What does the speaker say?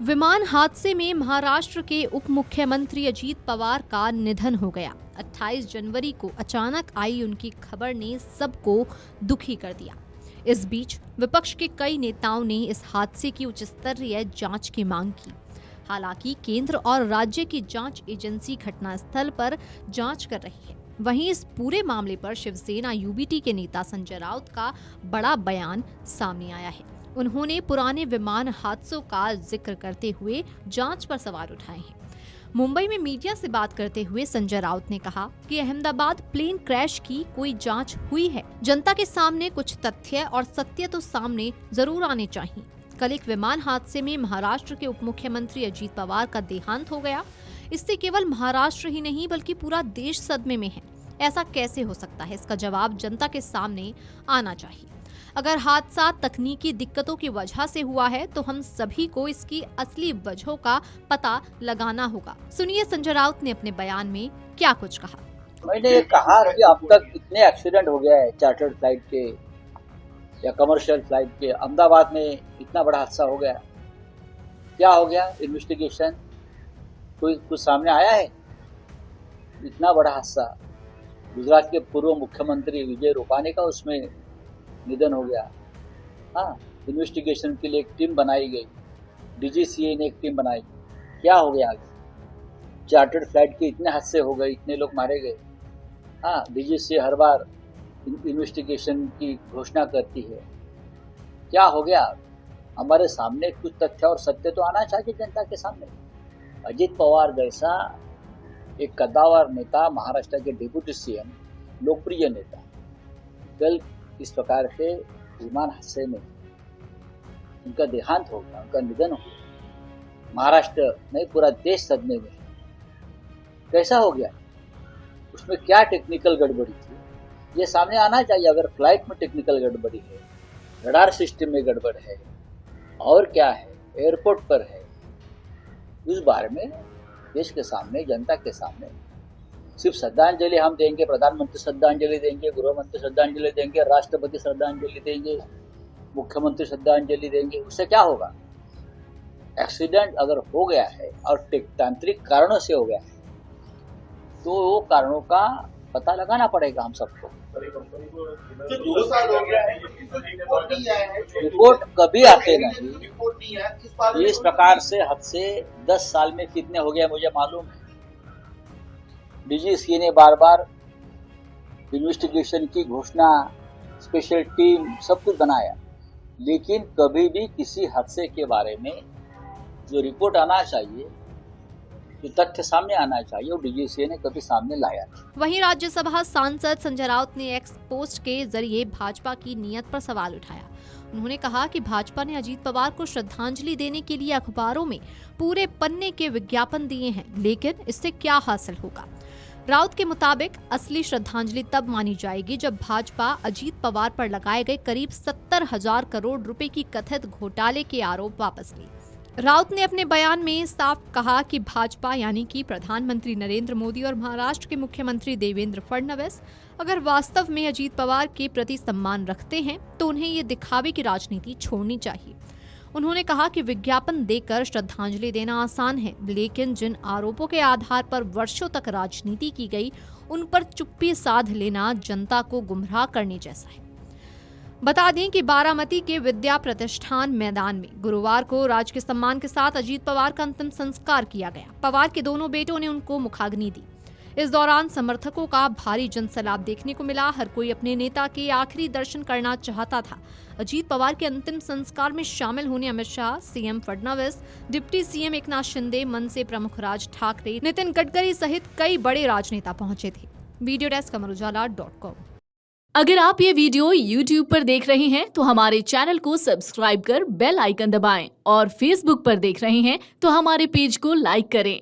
विमान हादसे में महाराष्ट्र के उप मुख्यमंत्री अजीत पवार का निधन हो गया। 28 जनवरी को अचानक आई उनकी खबर ने सबको दुखी कर दिया। इस बीच विपक्ष के कई नेताओं ने इस हादसे की उच्च स्तरीय जांच की मांग की। हालांकि केंद्र और राज्य की जांच एजेंसी घटनास्थल पर जांच कर रही है। वहीं इस पूरे मामले पर शिवसेना यूबीटी के नेता संजय राउत का बड़ा बयान सामने आया है। उन्होंने पुराने विमान हादसों का जिक्र करते हुए जांच पर सवाल उठाए हैं। मुंबई में मीडिया से बात करते हुए संजय राउत ने कहा कि अहमदाबाद प्लेन क्रैश की कोई जांच हुई है। जनता के सामने कुछ तथ्य और सत्य तो सामने जरूर आने चाहिए। कल एक विमान हादसे में महाराष्ट्र के उप मुख्यमंत्री अजीत पवार का देहांत हो गया। इससे केवल महाराष्ट्र ही नहीं बल्कि पूरा देश सदमे में है। ऐसा कैसे हो सकता है, इसका जवाब जनता के सामने आना चाहिए। अगर हादसा तकनीकी दिक्कतों की वजह से हुआ है तो हम सभी को इसकी असली वजहों का पता लगाना होगा। सुनिए संजय राउत ने अपने बयान में क्या कुछ कहा। मैंने ये कहा कि अब तक इतने एक्सीडेंट हो गया है चार्टर्ड फ्लाइट के या कमर्शियल फ्लाइट के। अहमदाबाद में इतना बड़ा हादसा हो गया, क्या हो गया? इन्वेस्टिगेशन कोई कुछ सामने आया है? इतना बड़ा हादसा, गुजरात के पूर्व मुख्यमंत्री विजय रूपानी का उसमें निधन हो गया। हाँ, इन्वेस्टिगेशन के लिए एक टीम बनाई गई, डीजीसीए ने एक टीम बनाई। क्या हो गया आगे? चार्टर्ड फ्लाइट के इतने हादसे हो गए, इतने लोग मारे गए। हाँ, डीजीसीए हर बार इन्वेस्टिगेशन की घोषणा करती है। क्या हो गया? हमारे सामने कुछ तथ्य और सत्य तो आना चाहिए जनता के सामने। अजीत पवार जैसा एक कद्दावर नेता, महाराष्ट्र के डिप्टी सीएम, लोकप्रिय नेता, कल इस प्रकार से विमान हादसे में उनका देहांत हो गया, उनका निधन हो गया। महाराष्ट्र नहीं पूरा देश सदमे में। कैसा हो गया? उसमें क्या टेक्निकल गड़बड़ी थी, ये सामने आना चाहिए। अगर फ्लाइट में टेक्निकल गड़बड़ी है, रडार सिस्टम में गड़बड़ है और क्या है, एयरपोर्ट पर है, उस बारे में देश के सामने, जनता के सामने सिर्फ श्रद्धांजलि हम देंगे, प्रधानमंत्री श्रद्धांजलि देंगे, गृहमंत्री श्रद्धांजलि देंगे, राष्ट्रपति श्रद्धांजलि देंगे, मुख्यमंत्री श्रद्धांजलि देंगे, उससे क्या होगा? एक्सीडेंट अगर हो गया है और तांत्रिक कारणों से हो गया है तो वो कारणों का पता लगाना पड़ेगा हम सबको। रिपोर्ट कभी आते नहीं। इस प्रकार से हादसे 10 साल में कितने हो गए मुझे मालूम है। डीजीसीए ने बार बार इन्वेस्टिगेशन की घोषणा, स्पेशल टीम, सब कुछ बनाया, लेकिन कभी भी किसी हादसे के बारे में जो रिपोर्ट आना चाहिए, जो तथ्य सामने आना चाहिए, वो डीजीसीए ने कभी सामने लाया नहीं। वहीं राज्यसभा सांसद संजय राउत ने एक्स पोस्ट के जरिए भाजपा की नीयत पर सवाल उठाया। उन्होंने कहा कि भाजपा ने अजीत पवार को श्रद्धांजलि देने के लिए अखबारों में पूरे पन्ने के विज्ञापन दिए हैं, लेकिन इससे क्या हासिल होगा? राउत के मुताबिक असली श्रद्धांजलि तब मानी जाएगी जब भाजपा अजीत पवार पर लगाए गए करीब 70,000 करोड़ रुपए की कथित घोटाले के आरोप वापस ले। राउत ने अपने बयान में साफ कहा कि भाजपा यानी कि प्रधानमंत्री नरेंद्र मोदी और महाराष्ट्र के मुख्यमंत्री देवेंद्र फडणवीस अगर वास्तव में अजीत पवार के प्रति सम्मान रखते हैं तो उन्हें ये दिखावे की राजनीति छोड़नी चाहिए। उन्होंने कहा कि विज्ञापन देकर श्रद्धांजलि देना आसान है, लेकिन जिन आरोपों के आधार पर वर्षों तक राजनीति की गई उन पर चुप्पी साध लेना जनता को गुमराह करने जैसा है। बता दें कि बारामती के विद्या प्रतिष्ठान मैदान में गुरुवार को राजकीय सम्मान के साथ अजीत पवार का अंतिम संस्कार किया गया। पवार के दोनों बेटों ने उनको मुखाग्नि दी। इस दौरान समर्थकों का भारी जनसैलाब देखने को मिला। हर कोई अपने नेता के आखिरी दर्शन करना चाहता था। अजीत पवार के अंतिम संस्कार में शामिल होने Amit Shah, CM Fadnavis, deputy CM Eknath Shinde, मनसे प्रमुख राज ठाकरे, नितिन गडकरी सहित कई बड़े राजनेता पहुंचे थे। Video desk amarujala.com। अगर आप ये वीडियो YouTube पर देख रहे हैं तो हमारे चैनल को सब्सक्राइब कर बेल आइकन दबाएं और Facebook पर देख रहे हैं तो हमारे पेज को लाइक करें।